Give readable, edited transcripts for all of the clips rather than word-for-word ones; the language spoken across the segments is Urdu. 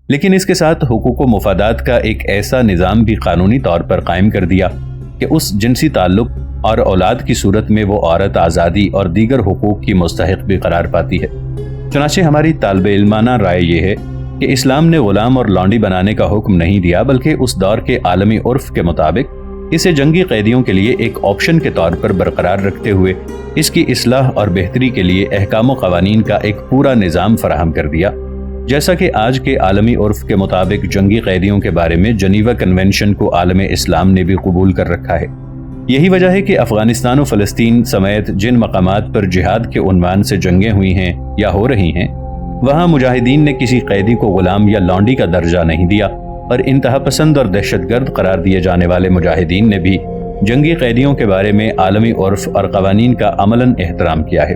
لیکن اس کے ساتھ حقوق و مفادات کا ایک ایسا نظام بھی قانونی طور پر قائم کر دیا کہ اس جنسی تعلق اور اولاد کی صورت میں وہ عورت آزادی اور دیگر حقوق کی مستحق بھی قرار پاتی ہے۔ چنانچہ ہماری طالب علمانہ رائے یہ ہے کہ اسلام نے غلام اور لونڈی بنانے کا حکم نہیں دیا، بلکہ اس دور کے عالمی عرف کے مطابق اسے جنگی قیدیوں کے لیے ایک آپشن کے طور پر برقرار رکھتے ہوئے اس کی اصلاح اور بہتری کے لیے احکام و قوانین کا ایک پورا نظام فراہم کر دیا، جیسا کہ آج کے عالمی عرف کے مطابق جنگی قیدیوں کے بارے میں جنیوا کنونشن کو عالم اسلام نے بھی قبول کر رکھا ہے۔ یہی وجہ ہے کہ افغانستان و فلسطین سمیت جن مقامات پر جہاد کے عنوان سے جنگیں ہوئی ہیں یا ہو رہی ہیں، وہاں مجاہدین نے کسی قیدی کو غلام یا لونڈی کا درجہ نہیں دیا، اور انتہا پسند اور دہشت گرد قرار دیے جانے والے مجاہدین نے بھی جنگی قیدیوں کے بارے میں عالمی عرف اور قوانین کا عملاً احترام کیا ہے۔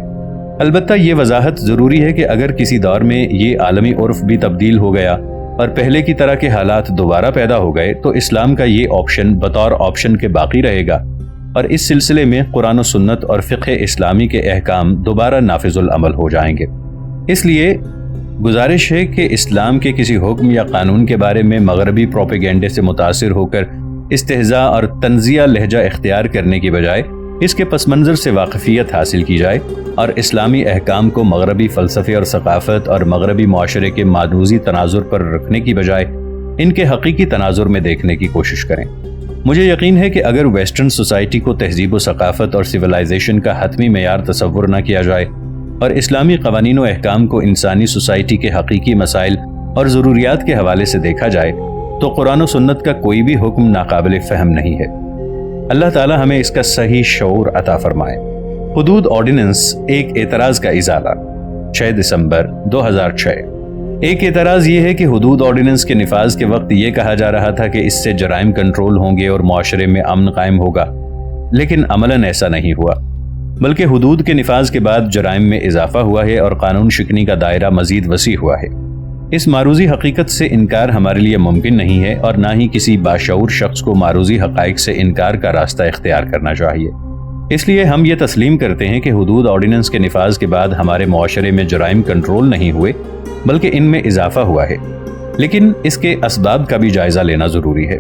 البتہ یہ وضاحت ضروری ہے کہ اگر کسی دور میں یہ عالمی عرف بھی تبدیل ہو گیا اور پہلے کی طرح کے حالات دوبارہ پیدا ہو گئے تو اسلام کا یہ آپشن بطور آپشن کے باقی رہے گا، اور اس سلسلے میں قرآن و سنت اور فقہ اسلامی کے احکام دوبارہ نافذ العمل ہو جائیں گے۔ اس لیے گزارش ہے کہ اسلام کے کسی حکم یا قانون کے بارے میں مغربی پروپیگنڈے سے متاثر ہو کر استہزاء اور تنزیہ لہجہ اختیار کرنے کی بجائے اس کے پس منظر سے واقفیت حاصل کی جائے اور اسلامی احکام کو مغربی فلسفے اور ثقافت اور مغربی معاشرے کے مادوزی تناظر پر رکھنے کی بجائے ان کے حقیقی تناظر میں دیکھنے کی کوشش کریں۔ مجھے یقین ہے کہ اگر ویسٹرن سوسائٹی کو تہذیب و ثقافت اور سویلائزیشن کا حتمی معیار تصور نہ کیا جائے اور اسلامی قوانین و احکام کو انسانی سوسائٹی کے حقیقی مسائل اور ضروریات کے حوالے سے دیکھا جائے تو قرآن و سنت کا کوئی بھی حکم ناقابل فہم نہیں ہے۔ اللہ تعالی ہمیں اس کا صحیح شعور عطا فرمائے۔ حدود آرڈیننس ایک اعتراض کا ازالہ، 6 دسمبر 2006۔ ایک اعتراض یہ ہے کہ حدود آرڈیننس کے نفاذ کے وقت یہ کہا جا رہا تھا کہ اس سے جرائم کنٹرول ہوں گے اور معاشرے میں امن قائم ہوگا، لیکن عملاً ایسا نہیں ہوا، بلکہ حدود کے نفاذ کے بعد جرائم میں اضافہ ہوا ہے اور قانون شکنی کا دائرہ مزید وسیع ہوا ہے۔ اس معروضی حقیقت سے انکار ہمارے لیے ممکن نہیں ہے، اور نہ ہی کسی باشعور شخص کو معروضی حقائق سے انکار کا راستہ اختیار کرنا چاہیے۔ اس لیے ہم یہ تسلیم کرتے ہیں کہ حدود آرڈیننس کے نفاذ کے بعد ہمارے معاشرے میں جرائم کنٹرول نہیں ہوئے بلکہ ان میں اضافہ ہوا ہے، لیکن اس کے اسباب کا بھی جائزہ لینا ضروری ہے،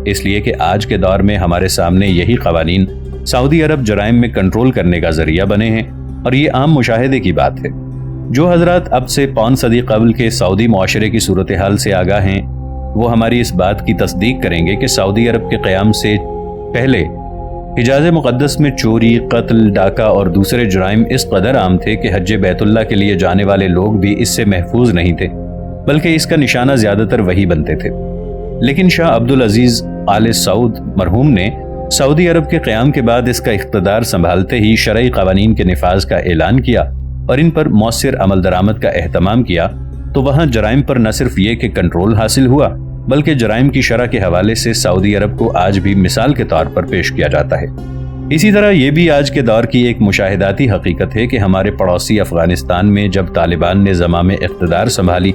اس لیے کہ آج کے دور میں ہمارے سامنے یہی قوانین سعودی عرب جرائم میں کنٹرول کرنے کا ذریعہ بنے ہیں، اور یہ عام مشاہدے کی بات ہے۔ جو حضرات اب سے 5 صدی قبل کے سعودی معاشرے کی صورتحال سے آگاہ ہیں وہ ہماری اس بات کی تصدیق کریں گے کہ سعودی عرب کے قیام سے پہلے حجاز مقدس میں چوری، قتل، ڈاکہ اور دوسرے جرائم اس قدر عام تھے کہ حج بیت اللہ کے لیے جانے والے لوگ بھی اس سے محفوظ نہیں تھے، بلکہ اس کا نشانہ زیادہ تر وہی بنتے تھے۔ لیکن شاہ عبدالعزیز آل سعود مرحوم نے سعودی عرب کے قیام کے بعد اس کا اقتدار سنبھالتے ہی شرعی قوانین کے نفاذ کا اعلان کیا اور ان پر مؤثر عمل درآمد کا اہتمام کیا، تو وہاں جرائم پر نہ صرف یہ کہ کنٹرول حاصل ہوا بلکہ جرائم کی شرح کے حوالے سے سعودی عرب کو آج بھی مثال کے طور پر پیش کیا جاتا ہے۔ اسی طرح یہ بھی آج کے دور کی ایک مشاہداتی حقیقت ہے کہ ہمارے پڑوسی افغانستان میں جب طالبان نے زمام اقتدار سنبھالی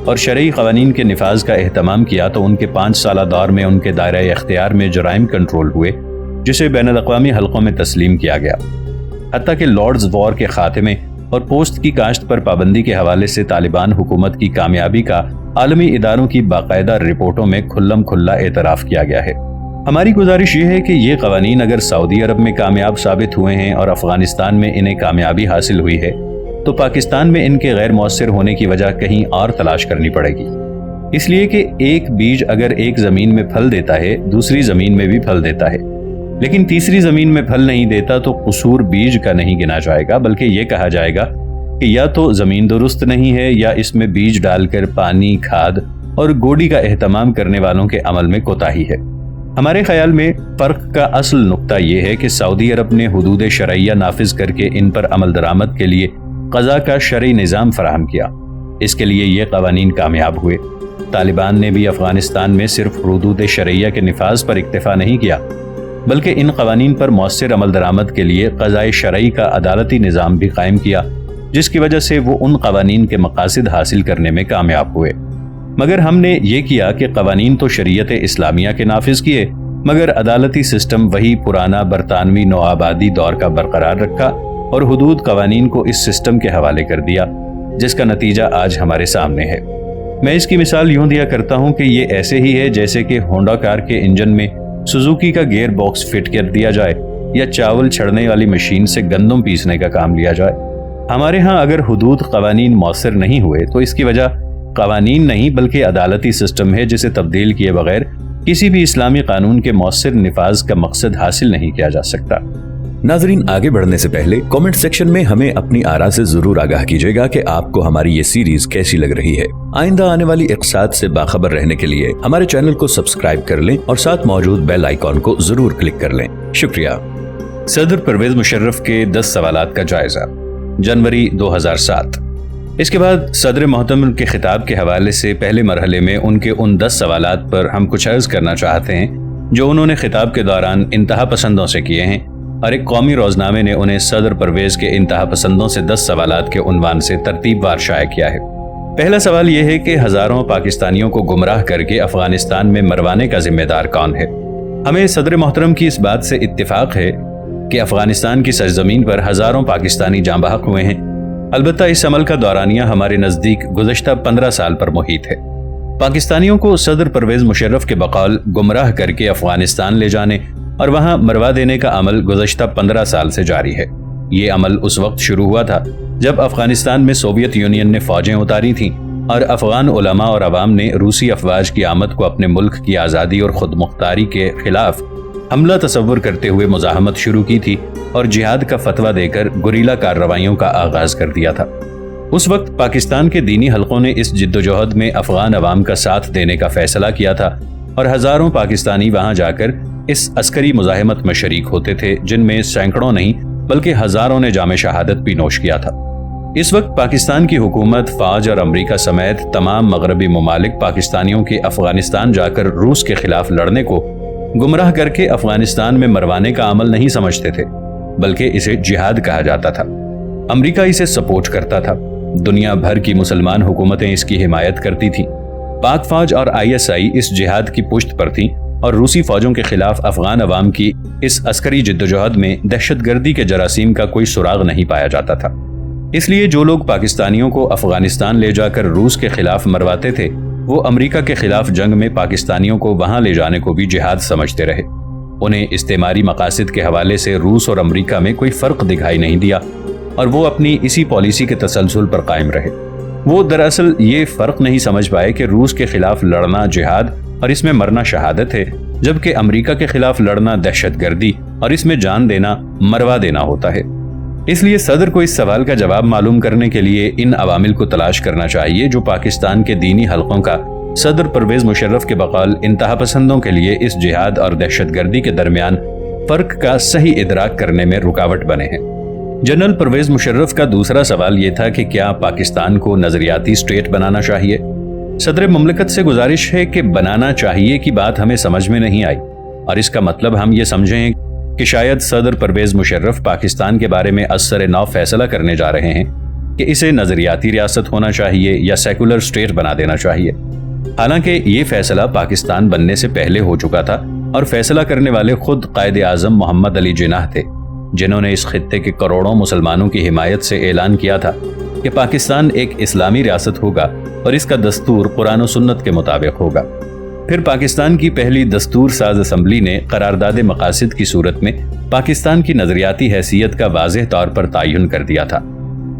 اور شرعی قوانین کے نفاذ کا اہتمام کیا تو ان کے 5 سالہ دور میں ان کے دائرہ اختیار میں جرائم کنٹرول ہوئے، جسے بین الاقوامی حلقوں میں تسلیم کیا گیا۔ حتیٰ کہ لارڈز وار کے خاتمے اور پوسٹ کی کاشت پر پابندی کے حوالے سے طالبان حکومت کی کامیابی کا عالمی اداروں کی باقاعدہ رپورٹوں میں کھلم کھلا اعتراف کیا گیا ہے۔ ہماری گزارش یہ ہے کہ یہ قوانین اگر سعودی عرب میں کامیاب ثابت ہوئے ہیں اور افغانستان میں انہیں کامیابی حاصل ہوئی ہے تو پاکستان میں ان کے غیر مؤثر ہونے کی وجہ کہیں اور تلاش کرنی پڑے گی، اس لیے کہ ایک بیج اگر ایک زمین میں پھل دیتا ہے دوسری زمین میں بھی پھل دیتا ہے، لیکن تیسری زمین میں پھل نہیں دیتا تو قصور بیج کا نہیں گنا جائے گا بلکہ یہ کہا جائے گا کہ یا تو زمین درست نہیں ہے یا اس میں بیج ڈال کر پانی، کھاد اور گوڈی کا اہتمام کرنے والوں کے عمل میں کوتاہی ہے۔ ہمارے خیال میں فرق کا اصل نقطہ یہ ہے کہ سعودی عرب نے حدود شرعیہ نافذ کر کے ان پر عمل درآمد کے لیے قضاء کا شرعی نظام فراہم کیا، اس کے لیے یہ قوانین کامیاب ہوئے۔ طالبان نے بھی افغانستان میں صرف حدود شرعیہ کے نفاذ پر اکتفا نہیں کیا بلکہ ان قوانین پر مؤثر عمل درآمد کے لیے قضاء شرعی کا عدالتی نظام بھی قائم کیا، جس کی وجہ سے وہ ان قوانین کے مقاصد حاصل کرنے میں کامیاب ہوئے۔ مگر ہم نے یہ کیا کہ قوانین تو شریعت اسلامیہ کے نافذ کیے مگر عدالتی سسٹم وہی پرانا برطانوی نوآبادی دور کا برقرار رکھا اور حدود قوانین کو اس سسٹم کے حوالے کر دیا، جس کا نتیجہ آج ہمارے سامنے ہے۔ میں اس کی مثال یوں دیا کرتا ہوں کہ یہ ایسے ہی ہے جیسے کہ ہونڈا کار کے انجن میں سوزوکی کا گیئر باکس فٹ کر دیا جائے یا چاول چھڑنے والی مشین سے گندم پیسنے کا کام لیا جائے۔ ہمارے ہاں اگر حدود قوانین مؤثر نہیں ہوئے تو اس کی وجہ قوانین نہیں بلکہ عدالتی سسٹم ہے، جسے تبدیل کیے بغیر کسی بھی اسلامی قانون کے مؤثر نفاذ کا مقصد حاصل نہیں کیا جا سکتا۔ ناظرین، آگے بڑھنے سے پہلے کامنٹ سیکشن میں ہمیں اپنی آراء سے ضرور آگاہ کیجیے گا کہ آپ کو ہماری یہ سیریز کیسی لگ رہی ہے۔ آئندہ آنے والی اقساط سے باخبر رہنے کے لیے ہمارے چینل کو سبسکرائب کر لیں اور ساتھ موجود بیل آئیکن کو ضرور کلک کر لیں۔ شکریہ۔ صدر پرویز مشرف کے 10 سوالات کا جائزہ، جنوری 2007۔ اس کے بعد صدر محترم کے خطاب کے حوالے سے پہلے مرحلے میں ان کے ان 10 سوالات پر ہم کچھ عرض کرنا چاہتے ہیں جو انہوں نے خطاب کے دوران انتہا پسندوں سے کیے ہیں، اور ایک قومی روزنامے نے انہیں صدر پرویز کے انتہا پسندوں سے 10 سوالات کے عنوان سے ترتیب وار شائع کیا ہے۔ پہلا سوال یہ ہے کہ ہزاروں پاکستانیوں کو گمراہ کر کے افغانستان میں مروانے کا ذمہ دار کون ہے؟ ہمیں صدر محترم کی اس بات سے اتفاق ہے کہ افغانستان کی سرزمین پر ہزاروں پاکستانی جاں بحق ہوئے ہیں، البتہ اس عمل کا دورانیہ ہمارے نزدیک گزشتہ 15 سال پر محیط ہے۔ پاکستانیوں کو صدر پرویز مشرف کے بقول گمراہ کر کے افغانستان لے جانے اور وہاں مروا دینے کا عمل گزشتہ 15 سال سے جاری ہے۔ یہ عمل اس وقت شروع ہوا تھا جب افغانستان میں سوویت یونین نے فوجیں اتاری تھیں اور افغان علماء اور عوام نے روسی افواج کی آمد کو اپنے ملک کی آزادی اور خود مختاری کے خلاف حملہ تصور کرتے ہوئے مزاحمت شروع کی تھی اور جہاد کا فتویٰ دے کر گوریلا کارروائیوں کا آغاز کر دیا تھا۔ اس وقت پاکستان کے دینی حلقوں نے اس جدوجہد میں افغان عوام کا ساتھ دینے کا فیصلہ کیا تھا اور ہزاروں پاکستانی وہاں جا کر اس عسکری مزاحمت میں شریک ہوتے تھے، جن میں سینکڑوں نہیں بلکہ ہزاروں نے جام شہادت بھی نوش کیا تھا۔ اس وقت پاکستان کی حکومت، فوج اور امریکہ سمیت تمام مغربی ممالک پاکستانیوں کے افغانستان جا کر روس کے خلاف لڑنے کو گمراہ کر کے افغانستان میں مروانے کا عمل نہیں سمجھتے تھے، بلکہ اسے جہاد کہا جاتا تھا۔ امریکہ اسے سپورٹ کرتا تھا، دنیا بھر کی مسلمان حکومتیں اس کی حمایت کرتی تھیں، پاک فوج اور ISI اس جہاد کی پشت پر تھیں اور روسی فوجوں کے خلاف افغان عوام کی اس عسکری جدوجہد میں دہشت گردی کے جراثیم کا کوئی سراغ نہیں پایا جاتا تھا۔ اس لیے جو لوگ پاکستانیوں کو افغانستان لے جا کر روس کے خلاف مرواتے تھے، وہ امریکہ کے خلاف جنگ میں پاکستانیوں کو وہاں لے جانے کو بھی جہاد سمجھتے رہے۔ انہیں استعماری مقاصد کے حوالے سے روس اور امریکہ میں کوئی فرق دکھائی نہیں دیا اور وہ اپنی اسی پالیسی کے تسلسل پر قائم رہے۔ وہ دراصل یہ فرق نہیں سمجھ پائے کہ روس کے خلاف لڑنا جہاد اور اس میں مرنا شہادت ہے، جبکہ امریکہ کے خلاف لڑنا دہشت گردی اور اس میں جان دینا مروا دینا ہوتا ہے۔ اس لیے صدر کو اس سوال کا جواب معلوم کرنے کے لیے ان عوامل کو تلاش کرنا چاہیے جو پاکستان کے دینی حلقوں کا صدر پرویز مشرف کے بقول انتہا پسندوں کے لیے اس جہاد اور دہشت گردی کے درمیان فرق کا صحیح ادراک کرنے میں رکاوٹ بنے ہیں۔ جنرل پرویز مشرف کا دوسرا سوال یہ تھا کہ کیا پاکستان کو نظریاتی اسٹیٹ بنانا چاہیے؟ صدر مملکت سے گزارش ہے کہ بنانا چاہیے کی بات ہمیں سمجھ میں نہیں آئی، اور اس کا مطلب ہم یہ سمجھیں کہ شاید صدر پرویز مشرف پاکستان کے بارے میں ازسر نو فیصلہ کرنے جا رہے ہیں کہ اسے نظریاتی ریاست ہونا چاہیے یا سیکولر اسٹیٹ بنا دینا چاہیے۔ حالانکہ یہ فیصلہ پاکستان بننے سے پہلے ہو چکا تھا اور فیصلہ کرنے والے خود قائد اعظم محمد علی جناح تھے، جنہوں نے اس خطے کے کروڑوں مسلمانوں کی حمایت سے اعلان کیا تھا کہ پاکستان ایک اسلامی ریاست ہوگا اور اس کا دستور قرآن و سنت کے مطابق ہوگا۔ پھر پاکستان کی پہلی دستور ساز اسمبلی نے قرارداد مقاصد کی صورت میں پاکستان کی نظریاتی حیثیت کا واضح طور پر تعین کر دیا تھا۔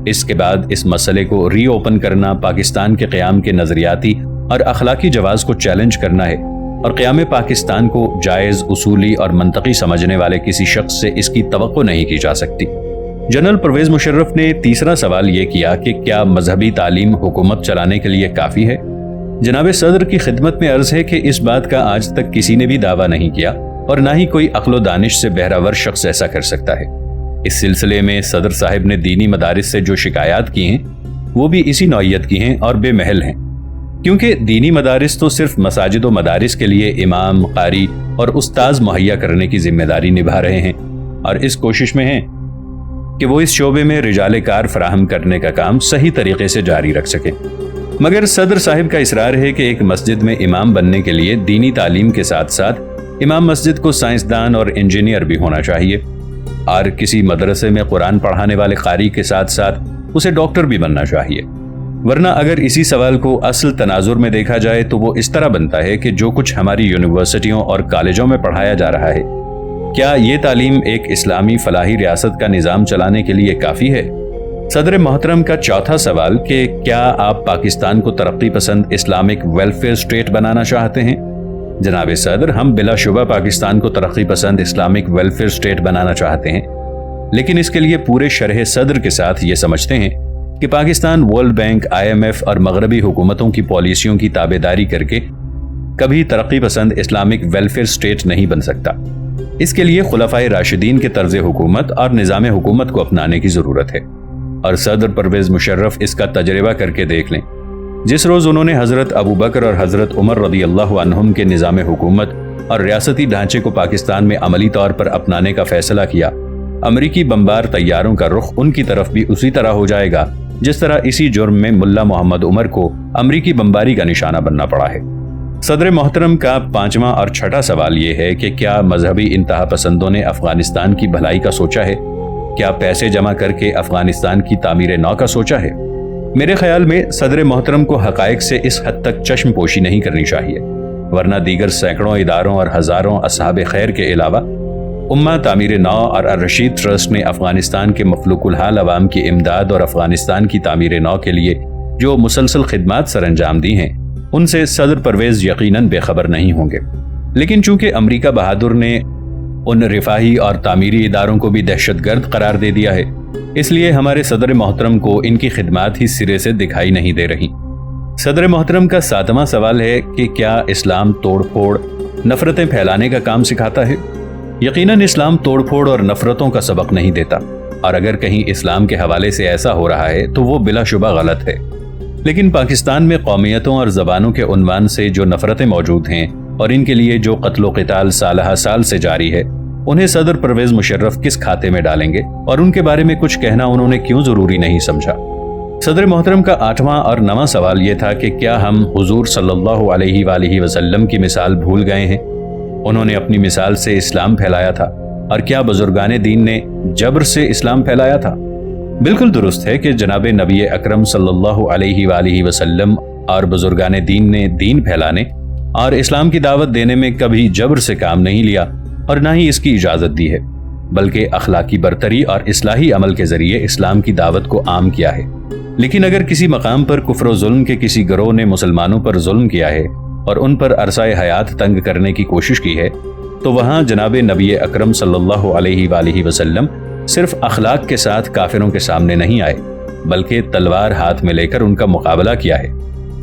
اس کے بعد اس مسئلے کو ری اوپن کرنا پاکستان کے قیام کے نظریاتی اور اخلاقی جواز کو چیلنج کرنا ہے، اور قیام پاکستان کو جائز، اصولی اور منطقی سمجھنے والے کسی شخص سے اس کی توقع نہیں کی جا سکتی۔ جنرل پرویز مشرف نے تیسرا سوال یہ کیا کہ کیا مذہبی تعلیم حکومت چلانے کے لیے کافی ہے؟ جناب صدر کی خدمت میں عرض ہے کہ اس بات کا آج تک کسی نے بھی دعویٰ نہیں کیا اور نہ ہی کوئی عقل و دانش سے بہراور شخص ایسا کر سکتا ہے۔ اس سلسلے میں صدر صاحب نے دینی مدارس سے جو شکایات کی ہیں وہ بھی اسی نوعیت کی ہیں اور بے محل ہیں، کیونکہ دینی مدارس تو صرف مساجد و مدارس کے لیے امام، قاری اور استاذ مہیا کرنے کی ذمہ داری نبھا رہے ہیں اور اس کوشش میں ہیں کہ وہ اس شعبے میں رجال کار فراہم کرنے کا کام صحیح طریقے سے جاری رکھ سکیں۔ مگر صدر صاحب کا اصرار ہے کہ ایک مسجد میں امام بننے کے لیے دینی تعلیم کے ساتھ ساتھ امام مسجد کو سائنسدان اور انجینئر بھی ہونا چاہیے، اور کسی مدرسے میں قرآن پڑھانے والے قاری کے ساتھ ساتھ اسے ڈاکٹر بھی بننا چاہیے۔ ورنہ اگر اسی سوال کو اصل تناظر میں دیکھا جائے تو وہ اس طرح بنتا ہے کہ جو کچھ ہماری یونیورسٹیوں اور کالجوں میں پڑھایا جا رہا ہے، کیا یہ تعلیم ایک اسلامی فلاحی ریاست کا نظام چلانے کے لیے کافی ہے؟ صدر محترم کا چوتھا سوال کہ کیا آپ پاکستان کو ترقی پسند اسلامک ویلفیئر اسٹیٹ بنانا چاہتے ہیں؟ جناب صدر، ہم بلا شبہ پاکستان کو ترقی پسند اسلامک ویلفیئر اسٹیٹ بنانا چاہتے ہیں، لیکن اس کے لیے پورے شرح صدر کے ساتھ یہ سمجھتے ہیں کہ پاکستان ورلڈ بینک، IMF اور مغربی حکومتوں کی پالیسیوں کی تابعداری کر کے کبھی ترقی پسند اسلامک ویلفیئر اسٹیٹ نہیں بن سکتا۔ اس کے لیے خلفائے راشدین کے طرز حکومت اور نظام حکومت کو اپنانے کی ضرورت ہے، اور صدر پرویز مشرف اس کا تجربہ کر کے دیکھ لیں۔ جس روز انہوں نے حضرت ابو بکر اور حضرت عمر رضی اللہ عنہم کے نظام حکومت اور ریاستی ڈھانچے کو پاکستان میں عملی طور پر اپنانے کا فیصلہ کیا، امریکی بمبار طیاروں کا رخ ان کی طرف بھی اسی طرح ہو جائے گا جس طرح اسی جرم میں ملا محمد عمر کو امریکی بمباری کا نشانہ بننا پڑا ہے۔ صدر محترم کا پانچواں اور چھٹا سوال یہ ہے کہ کیا مذہبی انتہا پسندوں نے افغانستان کی بھلائی کا سوچا ہے؟ کیا پیسے جمع کر کے افغانستان کی تعمیر نو کا سوچا ہے؟ میرے خیال میں صدر محترم کو حقائق سے اس حد تک چشم پوشی نہیں کرنی چاہیے، ورنہ دیگر سینکڑوں اداروں اور ہزاروں اصحاب خیر کے علاوہ امہ تعمیر نو اور الرشید ٹرسٹ نے افغانستان کے مفلوک الحال عوام کی امداد اور افغانستان کی تعمیر نو کے لیے جو مسلسل خدمات سر انجام دی ہیں، ان سے صدر پرویز یقیناً بے خبر نہیں ہوں گے۔ لیکن چونکہ امریکہ بہادر نے ان رفاہی اور تعمیری اداروں کو بھی دہشت گرد قرار دے دیا ہے، اس لیے ہمارے صدر محترم کو ان کی خدمات ہی سرے سے دکھائی نہیں دے رہی۔ صدر محترم کا ساتواں سوال ہے کہ کیا اسلام توڑ پھوڑ، نفرتیں پھیلانے کا کام سکھاتا ہے؟ یقیناً اسلام توڑ پھوڑ اور نفرتوں کا سبق نہیں دیتا، اور اگر کہیں اسلام کے حوالے سے ایسا ہو رہا ہے تو وہ بلا شبہ غلط ہے۔ لیکن پاکستان میں قومیتوں اور زبانوں کے عنوان سے جو نفرتیں موجود ہیں اور ان کے لیے جو قتل و قتال سالہ سال سے جاری ہے، انہیں صدر پرویز مشرف کس کھاتے میں ڈالیں گے اور ان کے بارے میں کچھ کہنا انہوں نے کیوں ضروری نہیں سمجھا؟ صدر محترم کا آٹھواں اور نواں سوال یہ تھا کہ کیا ہم حضور صلی اللہ علیہ وآلہ وسلم کی مثال بھول گئے ہیں؟ انہوں نے اپنی مثال سے اسلام پھیلایا تھا، اور کیا بزرگان دین نے جبر سے اسلام پھیلایا تھا؟ بالکل درست ہے کہ جناب نبی اکرم صلی اللہ علیہ وآلہ وسلم اور بزرگان دین نے دین پھیلانے اور اسلام کی دعوت دینے میں کبھی جبر سے کام نہیں لیا اور نہ ہی اس کی اجازت دی ہے، بلکہ اخلاقی برتری اور اصلاحی عمل کے ذریعے اسلام کی دعوت کو عام کیا ہے۔ لیکن اگر کسی مقام پر کفر و ظلم کے کسی گروہ نے مسلمانوں پر ظلم کیا ہے اور ان پر عرصۂ حیات تنگ کرنے کی کوشش کی ہے، تو وہاں جناب نبی اکرم صلی اللہ علیہ وآلہ وسلم صرف اخلاق کے ساتھ کافروں کے سامنے نہیں آئے، بلکہ تلوار ہاتھ میں لے کر ان کا مقابلہ کیا ہے،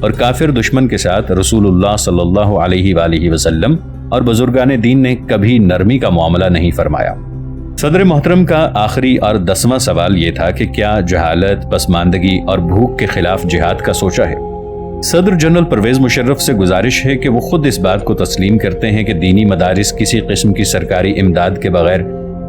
اور کافر دشمن کے ساتھ رسول اللہ صلی اللہ علیہ وآلہ وسلم اور بزرگان دین نے کبھی نرمی کا معاملہ نہیں فرمایا۔ صدر محترم کا آخری اور 10واں سوال یہ تھا کہ کیا جہالت، پسماندگی اور بھوک کے خلاف جہاد کا سوچا ہے؟ صدر جنرل پرویز مشرف سے گزارش ہے کہ وہ خود اس بات کو تسلیم کرتے ہیں کہ دینی مدارس کسی قسم کی سرکاری امداد کے بغیر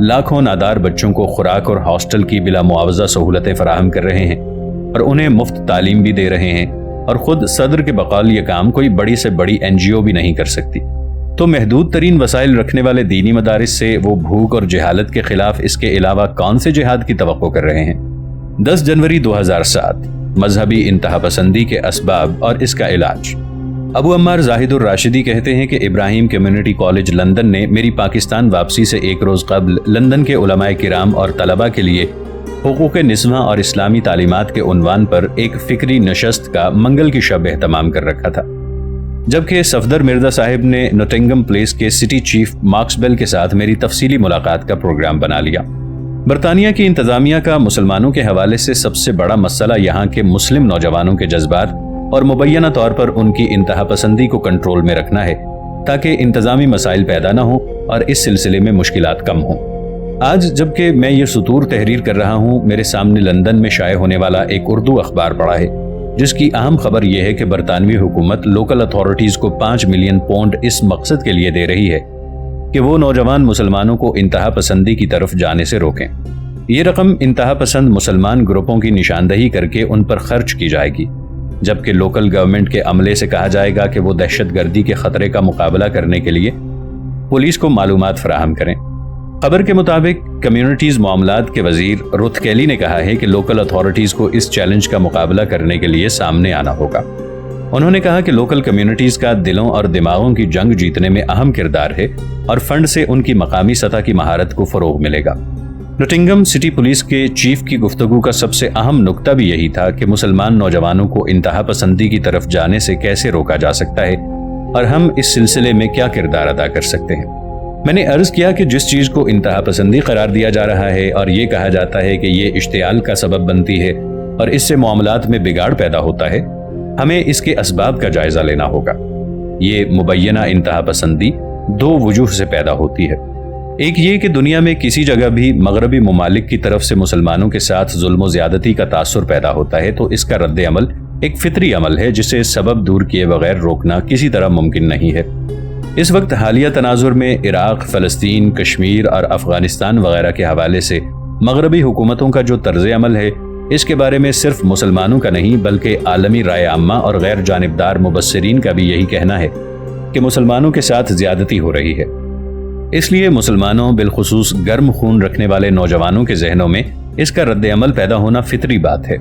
لاکھوں نادار بچوں کو خوراک اور ہاسٹل کی بلا معاوضہ سہولتیں فراہم کر رہے ہیں اور انہیں مفت تعلیم بھی دے رہے ہیں، اور خود صدر کے بقول یہ کام کوئی بڑی سے بڑی NGO بھی نہیں کر سکتی، تو محدود ترین وسائل رکھنے والے دینی مدارس سے وہ بھوک اور جہالت کے خلاف اس کے علاوہ کون سے جہاد کی توقع کر رہے ہیں؟ 10 جنوری 2007 مذہبی انتہا پسندی کے اسباب اور اس کا علاج۔ ابو عمار زاہد الراشدی کہتے ہیں کہ ابراہیم کمیونٹی کالج لندن نے میری پاکستان واپسی سے ایک روز قبل لندن کے علماء کرام اور طلباء کے لیے حقوق نسواں اور اسلامی تعلیمات کے عنوان پر ایک فکری نشست کا منگل کی شب اہتمام کر رکھا تھا، جبکہ صفدر مرزا صاحب نے نوٹنگم پلیس کے سٹی چیف مارکس بیل کے ساتھ میری تفصیلی ملاقات کا پروگرام بنا لیا۔ برطانیہ کی انتظامیہ کا مسلمانوں کے حوالے سے سب سے بڑا مسئلہ یہاں کے مسلم نوجوانوں کے جذبات اور مبینہ طور پر ان کی انتہا پسندی کو کنٹرول میں رکھنا ہے، تاکہ انتظامی مسائل پیدا نہ ہوں اور اس سلسلے میں مشکلات کم ہوں۔ آج جبکہ میں یہ سطور تحریر کر رہا ہوں، میرے سامنے لندن میں شائع ہونے والا ایک اردو اخبار پڑا ہے، جس کی اہم خبر یہ ہے کہ برطانوی حکومت لوکل اتھارٹیز کو 5 ملین پاؤنڈ اس مقصد کے لیے دے رہی ہے کہ وہ نوجوان مسلمانوں کو انتہا پسندی کی طرف جانے سے روکیں۔ یہ رقم انتہا پسند مسلمان گروپوں کی نشاندہی کر کے ان پر خرچ کی جائے گی، جبکہ لوکل گورنمنٹ کے عملے سے کہا جائے گا کہ وہ دہشت گردی کے خطرے کا مقابلہ کرنے کے لیے پولیس کو معلومات فراہم کریں۔ خبر کے مطابق کمیونٹیز معاملات کے وزیر رتھ کیلی نے کہا ہے کہ لوکل اتھارٹیز کو اس چیلنج کا مقابلہ کرنے کے لیے سامنے آنا ہوگا۔ انہوں نے کہا کہ لوکل کمیونٹیز کا دلوں اور دماغوں کی جنگ جیتنے میں اہم کردار ہے اور فنڈ سے ان کی مقامی سطح کی مہارت کو فروغ ملے گا۔ نوٹنگم سٹی پولیس کے چیف کی گفتگو کا سب سے اہم نقطہ بھی یہی تھا کہ مسلمان نوجوانوں کو انتہا پسندی کی طرف جانے سے کیسے روکا جا سکتا ہے اور ہم اس سلسلے میں کیا کردار ادا کر سکتے ہیں۔ میں نے عرض کیا کہ جس چیز کو انتہا پسندی قرار دیا جا رہا ہے اور یہ کہا جاتا ہے کہ یہ اشتعال کا سبب بنتی ہے اور اس سے معاملات میں بگاڑ پیدا ہوتا ہے، ہمیں اس کے اسباب کا جائزہ لینا ہوگا۔ یہ مبینہ انتہا پسندی دو وجوہ سے پیدا ہوتی ہے۔ ایک یہ کہ دنیا میں کسی جگہ بھی مغربی ممالک کی طرف سے مسلمانوں کے ساتھ ظلم و زیادتی کا تاثر پیدا ہوتا ہے تو اس کا رد عمل ایک فطری عمل ہے جسے سبب دور کیے بغیر روکنا کسی طرح ممکن نہیں ہے۔ اس وقت حالیہ تناظر میں عراق، فلسطین، کشمیر اور افغانستان وغیرہ کے حوالے سے مغربی حکومتوں کا جو طرز عمل ہے، اس کے بارے میں صرف مسلمانوں کا نہیں بلکہ عالمی رائے عامہ اور غیر جانبدار مبصرین کا بھی یہی کہنا ہے کہ مسلمانوں کے ساتھ زیادتی ہو رہی ہے۔ اس لیے مسلمانوں بالخصوص گرم خون رکھنے والے نوجوانوں کے ذہنوں میں اس کا رد عمل پیدا ہونا فطری بات ہے۔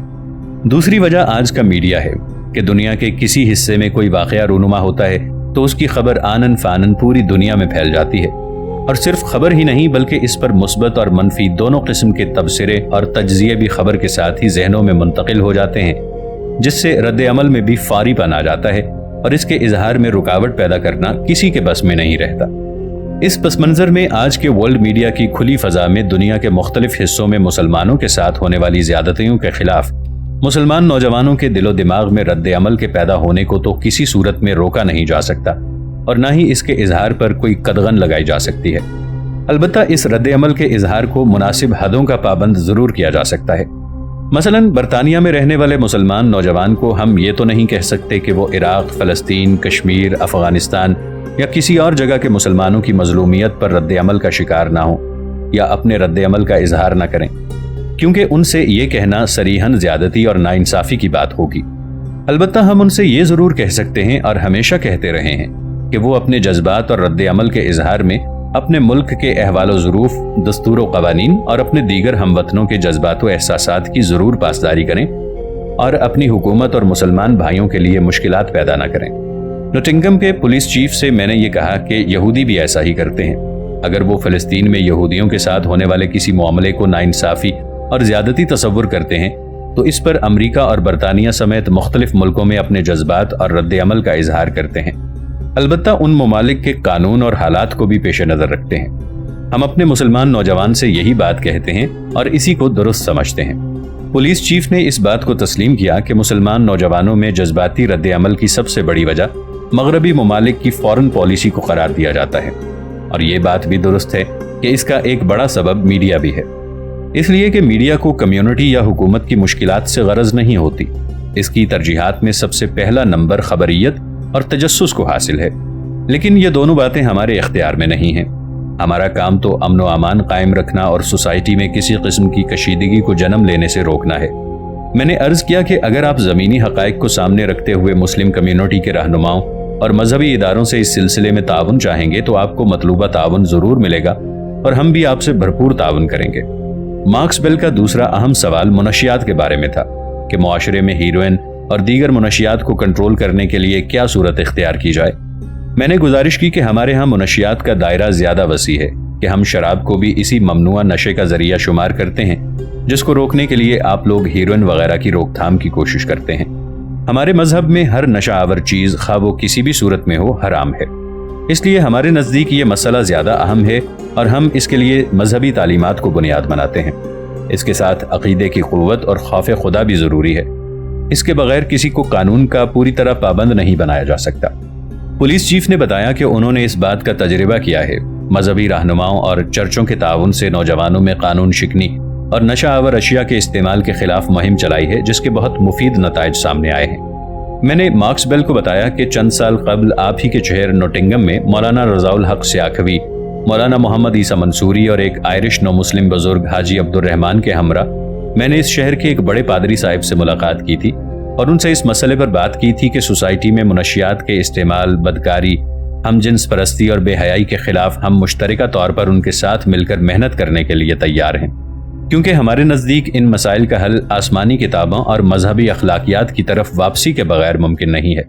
دوسری وجہ آج کا میڈیا ہے کہ دنیا کے کسی حصے میں کوئی واقعہ رونما ہوتا ہے تو اس کی خبر آنن فانن پوری دنیا میں پھیل جاتی ہے، اور صرف خبر ہی نہیں بلکہ اس پر مثبت اور منفی دونوں قسم کے تبصرے اور تجزیے بھی خبر کے ساتھ ہی ذہنوں میں منتقل ہو جاتے ہیں، جس سے رد عمل میں بھی فوری پن آ جاتا ہے اور اس کے اظہار میں رکاوٹ پیدا کرنا کسی کے بس میں نہیں رہتا۔ اس پس منظر میں آج کے ورلڈ میڈیا کی کھلی فضا میں دنیا کے مختلف حصوں میں مسلمانوں کے ساتھ ہونے والی زیادتیوں کے خلاف مسلمان نوجوانوں کے دل و دماغ میں رد عمل کے پیدا ہونے کو تو کسی صورت میں روکا نہیں جا سکتا اور نہ ہی اس کے اظہار پر کوئی قدغن لگائی جا سکتی ہے۔ البتہ اس رد عمل کے اظہار کو مناسب حدوں کا پابند ضرور کیا جا سکتا ہے۔ مثلاً برطانیہ میں رہنے والے مسلمان نوجوان کو ہم یہ تو نہیں کہہ سکتے کہ وہ عراق، فلسطین، کشمیر، افغانستان یا کسی اور جگہ کے مسلمانوں کی مظلومیت پر رد عمل کا شکار نہ ہوں یا اپنے رد عمل کا اظہار نہ کریں، کیونکہ ان سے یہ کہنا صریحاً زیادتی اور ناانصافی کی بات ہوگی۔ البتہ ہم ان سے یہ ضرور کہہ سکتے ہیں اور ہمیشہ کہتے رہے ہیں کہ وہ اپنے جذبات اور رد عمل کے اظہار میں اپنے ملک کے احوال و ظروف، دستور و قوانین اور اپنے دیگر ہم وطنوں کے جذبات و احساسات کی ضرور پاسداری کریں اور اپنی حکومت اور مسلمان بھائیوں کے لیے مشکلات پیدا نہ کریں۔ نوٹنگم کے پولیس چیف سے میں نے یہ کہا کہ یہودی بھی ایسا ہی کرتے ہیں۔ اگر وہ فلسطین میں یہودیوں کے ساتھ ہونے والے کسی معاملے کو ناانصافی اور زیادتی تصور کرتے ہیں تو اس پر امریکہ اور برطانیہ سمیت مختلف ملکوں میں اپنے جذبات اور رد عمل کا اظہار کرتے ہیں، البتہ ان ممالک کے قانون اور حالات کو بھی پیش نظر رکھتے ہیں۔ ہم اپنے مسلمان نوجوان سے یہی بات کہتے ہیں اور اسی کو درست سمجھتے ہیں۔ پولیس چیف نے اس بات کو تسلیم کیا کہ مسلمان نوجوانوں میں جذباتی رد عمل کی سب سے بڑی وجہ مغربی ممالک کی فورن پالیسی کو قرار دیا جاتا ہے، اور یہ بات بھی درست ہے کہ اس کا ایک بڑا سبب میڈیا بھی ہے، اس لیے کہ میڈیا کو کمیونٹی یا حکومت کی مشکلات سے غرض نہیں ہوتی، اس کی ترجیحات میں سب سے پہلا نمبر خبریت اور تجسس کو حاصل ہے۔ لیکن یہ دونوں باتیں ہمارے اختیار میں نہیں ہیں۔ ہمارا کام تو امن و امان قائم رکھنا اور سوسائٹی میں کسی قسم کی کشیدگی کو جنم لینے سے روکنا ہے۔ میں نے عرض کیا کہ اگر آپ زمینی حقائق کو سامنے رکھتے ہوئے مسلم کمیونٹی کے رہنماؤں اور مذہبی اداروں سے اس سلسلے میں تعاون چاہیں گے تو آپ کو مطلوبہ تعاون ضرور ملے گا اور ہم بھی آپ سے بھرپور تعاون کریں گے۔ مارکس بیل کا دوسرا اہم سوال منشیات کے بارے میں تھا کہ معاشرے میں ہیروئن اور دیگر منشیات کو کنٹرول کرنے کے لیے کیا صورت اختیار کی جائے۔ میں نے گزارش کی کہ ہمارے ہاں منشیات کا دائرہ زیادہ وسیع ہے کہ ہم شراب کو بھی اسی ممنوع نشے کا ذریعہ شمار کرتے ہیں جس کو روکنے کے لیے آپ لوگ ہیروئن وغیرہ کی روک تھام کی کوشش کرتے ہیں۔ ہمارے مذہب میں ہر نشہ آور چیز خواہ وہ کسی بھی صورت میں ہو حرام ہے، اس لیے ہمارے نزدیک یہ مسئلہ زیادہ اہم ہے اور ہم اس کے لیے مذہبی تعلیمات کو بنیاد بناتے ہیں۔ اس کے ساتھ عقیدے کی قوت اور خوف خدا بھی ضروری ہے، اس کے بغیر کسی کو قانون کا پوری طرح پابند نہیں بنایا جا سکتا۔ پولیس چیف نے بتایا کہ انہوں نے اس بات کا تجربہ کیا ہے، مذہبی رہنماؤں اور چرچوں کے تعاون سے نوجوانوں میں قانون شکنی اور نشہ آور اشیاء کے استعمال کے خلاف مہم چلائی ہے جس کے بہت مفید نتائج سامنے آئے ہیں۔ میں نے مارکس بیل کو بتایا کہ چند سال قبل آپ ہی کے شہر نوٹنگم میں مولانا رضا الحق سیاکھوی، مولانا محمد عیسیٰ منصوری اور ایک آئرش نو مسلم بزرگ حاجی عبد الرحمن کے ہمراہ میں نے اس شہر کے ایک بڑے پادری صاحب سے ملاقات کی تھی اور ان سے اس مسئلے پر بات کی تھی کہ سوسائٹی میں منشیات کے استعمال، بدکاری ہم جنس پرستی اور بے حیائی کے خلاف ہم مشترکہ طور پر ان کے ساتھ مل کر محنت کرنے کے لیے تیار ہیں، کیونکہ ہمارے نزدیک ان مسائل کا حل آسمانی کتابوں اور مذہبی اخلاقیات کی طرف واپسی کے بغیر ممکن نہیں ہے۔